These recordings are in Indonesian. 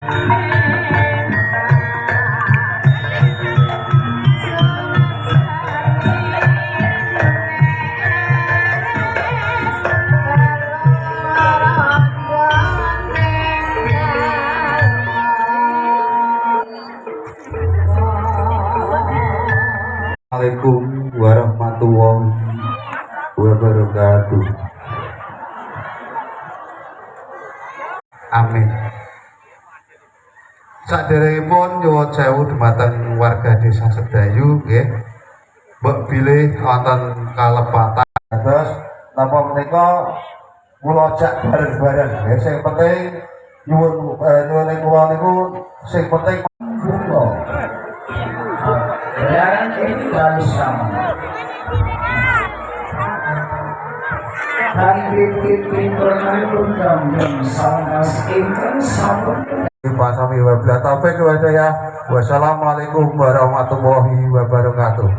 Assalamualaikum warahmatullahi wabarakatuh. Amin. Saderengipun nyuwun sewu dumateng warga desa Sedayu nggih. Mbok bilih wonten kalepatan. Terus napa menika kula jak bareng-bareng nggih. Sing penting nyuwun kula niku sing penting kula. Dan kita sama. Hari berlalu dan sangat ingkang sampun. Pasami wabillahi taufiq wal hidayah. Wassalamualaikum warahmatullahi wabarakatuh.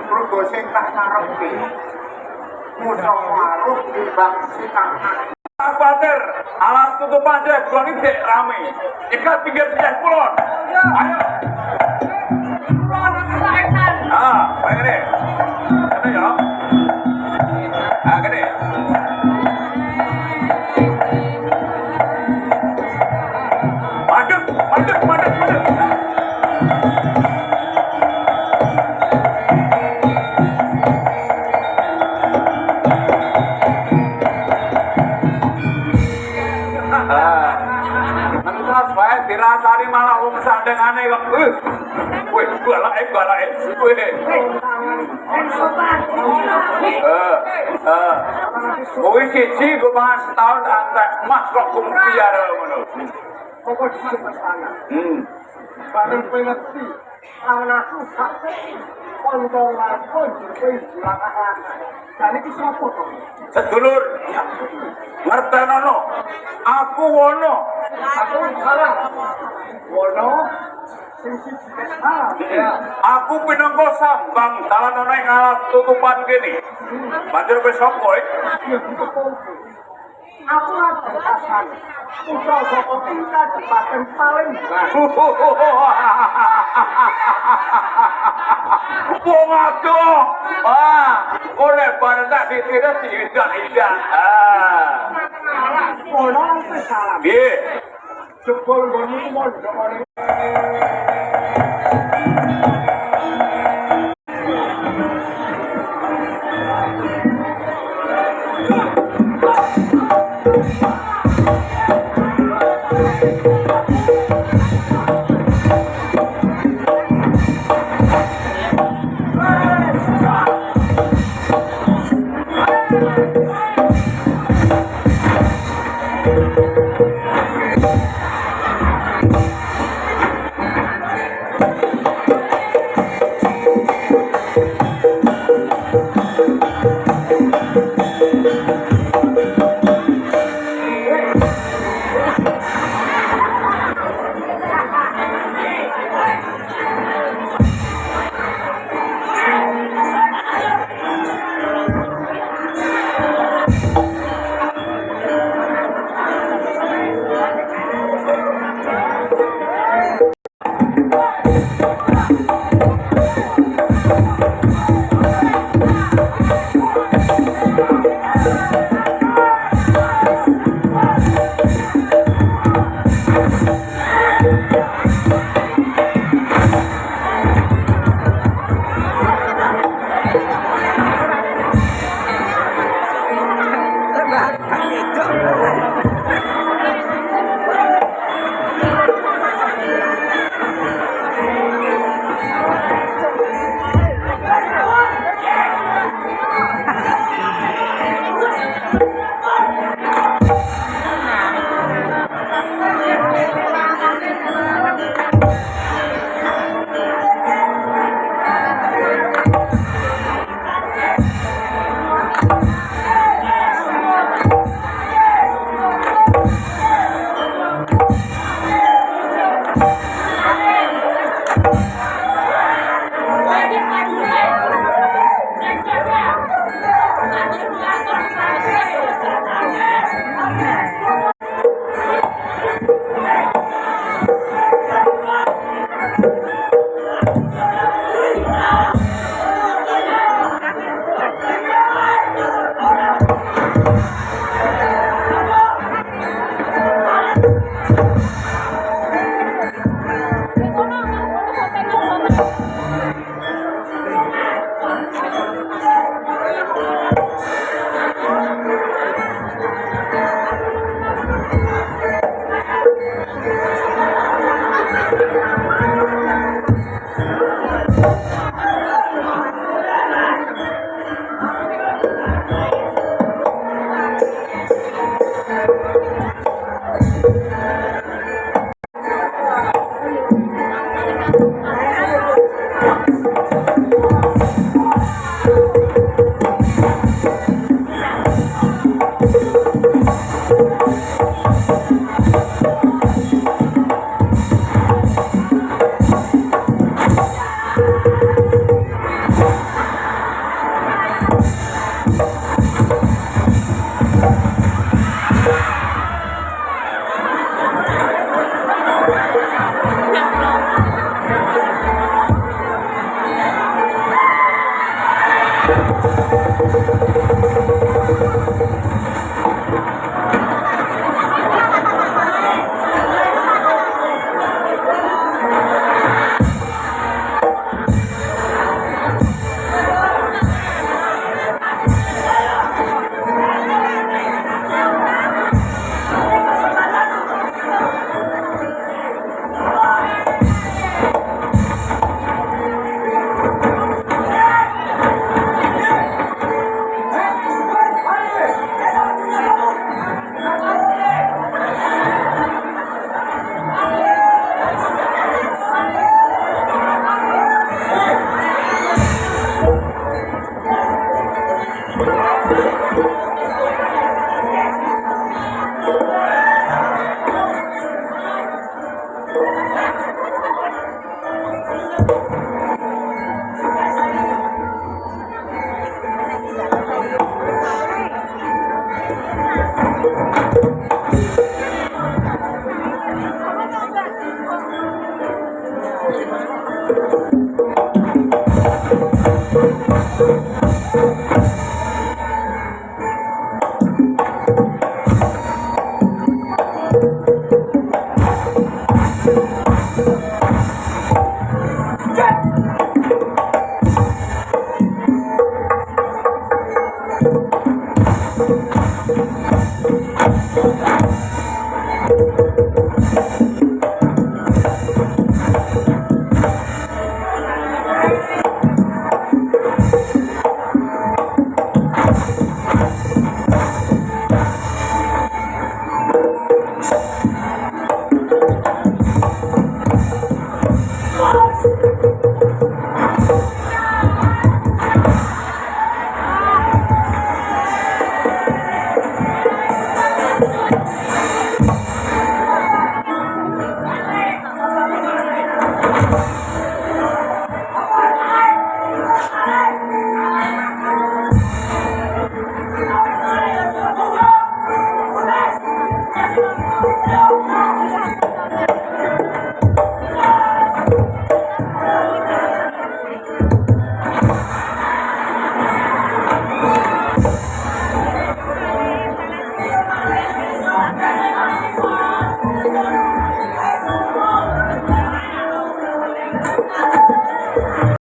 Mergo sing tak karepe musa warung timbang sikang Pater, alas tutupan saya bulan ini rame. Ikat pinggir sebelah kulon. Ayo. Baik ini. Ada ya. Gini. Madep, madep, madep, madep. Mentas wae dirasani malah wong sandengane kok. Wih, balake. Wih. Kuwi siji kok mas tahun antek mas kok kumpiar ngono. pokok di sana. Bareng kowe ngerti, anakku sak kontongan konjur kowe belakang. Dan iki sapa to? Sedulur, ngertenono, aku wono. Aku salah. Wono sing siji salah. Aku pinangka sambang dalan ana ing alas tutupan kene. Banjur kowe sapa kowe? Ya dikepungke. Aku ada pasan. Putra saka tingkat depaten paling Wong adoh. Oleh bareng tak ditira tidak. Wono sampe salah. Piye? Jebol nggonmu ku mondok oleh